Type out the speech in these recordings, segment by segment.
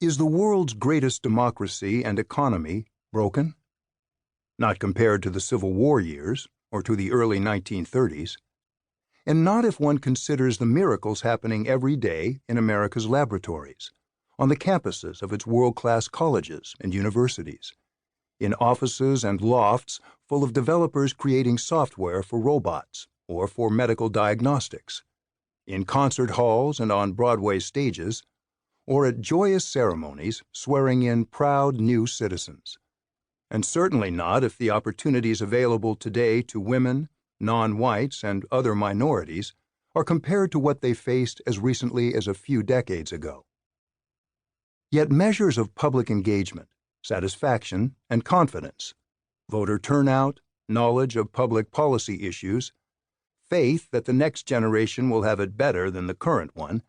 Is the world's greatest democracy and economy broken? Not compared to the Civil War years or to the early 1930s, and not if one considers the miracles happening every day in America's laboratories, on the campuses of its world-class colleges and universities, in offices and lofts full of developers creating software for robots or for medical diagnostics, in concert halls and on Broadway stages, or at joyous ceremonies swearing in proud new citizens. And certainly not if the opportunities available today to women, non-whites, and other minorities are compared to what they faced as recently as a few decades ago. Yet measures of public engagement, satisfaction, and confidence, voter turnout, knowledge of public policy issues, faith that the next generation will have it better than the current one,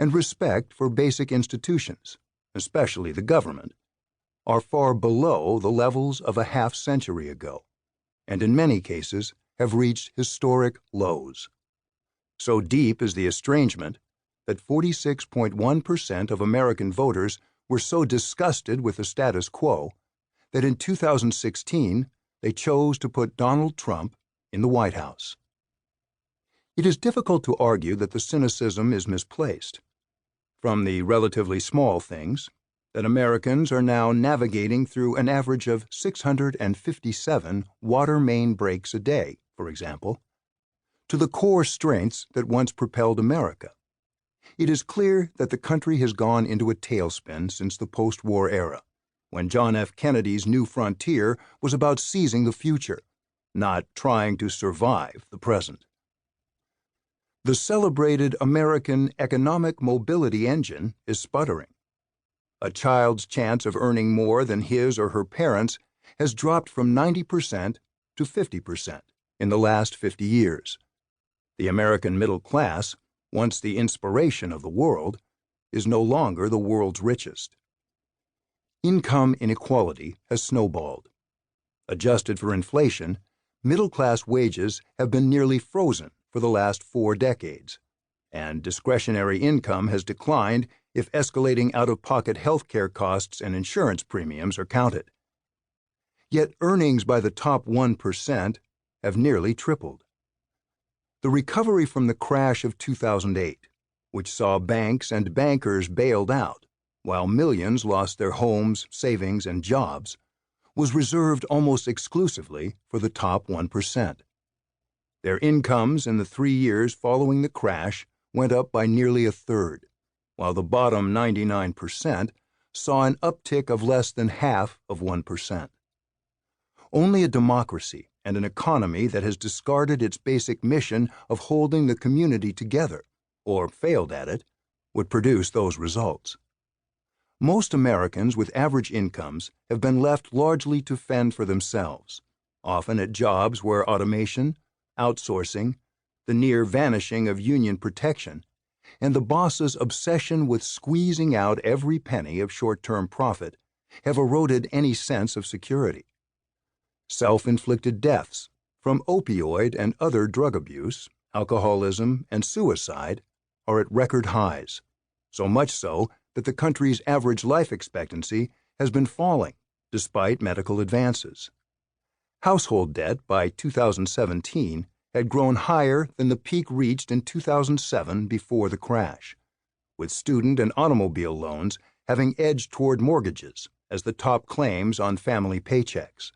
and respect for basic institutions, especially the government, are far below the levels of a half-century ago, and in many cases have reached historic lows. So deep is the estrangement that 46.1% of American voters were so disgusted with the status quo that in 2016 they chose to put Donald Trump in the White House. It is difficult to argue that the cynicism is misplaced. From the relatively small things, that Americans are now navigating through an average of 657 water main breaks a day, for example, to the core strengths that once propelled America. It is clear that the country has gone into a tailspin since the post-war era, when John F. Kennedy's new frontier was about seizing the future, not trying to survive the present. The celebrated American economic mobility engine is sputtering. A child's chance of earning more than his or her parents has dropped from 90% to 50% in the last 50 years. The American middle class, once the inspiration of the world, is no longer the world's richest. Income inequality has snowballed. Adjusted for inflation, middle-class wages have been nearly frozen for the last 4 decades, and discretionary income has declined if escalating out-of-pocket health care costs and insurance premiums are counted. Yet earnings by the top 1% have nearly tripled. The recovery from the crash of 2008, which saw banks and bankers bailed out while millions lost their homes, savings, and jobs, was reserved almost exclusively for the top 1%. Their incomes in the 3 years following the crash went up by nearly a third, while the bottom 99% saw an uptick of less than half of 1%. Only a democracy and an economy that has discarded its basic mission of holding the community together, or failed at it, would produce those results. Most Americans with average incomes have been left largely to fend for themselves, often at jobs where automation, outsourcing, the near vanishing of union protection, and the boss's obsession with squeezing out every penny of short-term profit have eroded any sense of security. Self-inflicted deaths from opioid and other drug abuse, alcoholism, and suicide are at record highs, so much so that the country's average life expectancy has been falling despite medical advances. Household debt by 2017 had grown higher than the peak reached in 2007 before the crash, with student and automobile loans having edged toward mortgages as the top claims on family paychecks.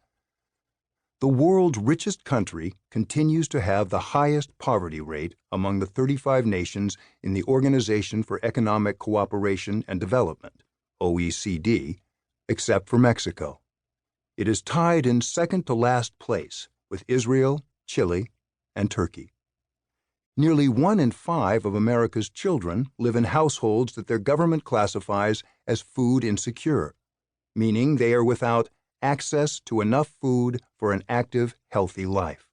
The world's richest country continues to have the highest poverty rate among the 35 nations in the Organization for Economic Cooperation and Development, OECD, except for Mexico. It is tied in second to last place with Israel, Chile, and Turkey. Nearly 1 in 5 of America's children live in households that their government classifies as food insecure, meaning they are without access to enough food for an active, healthy life.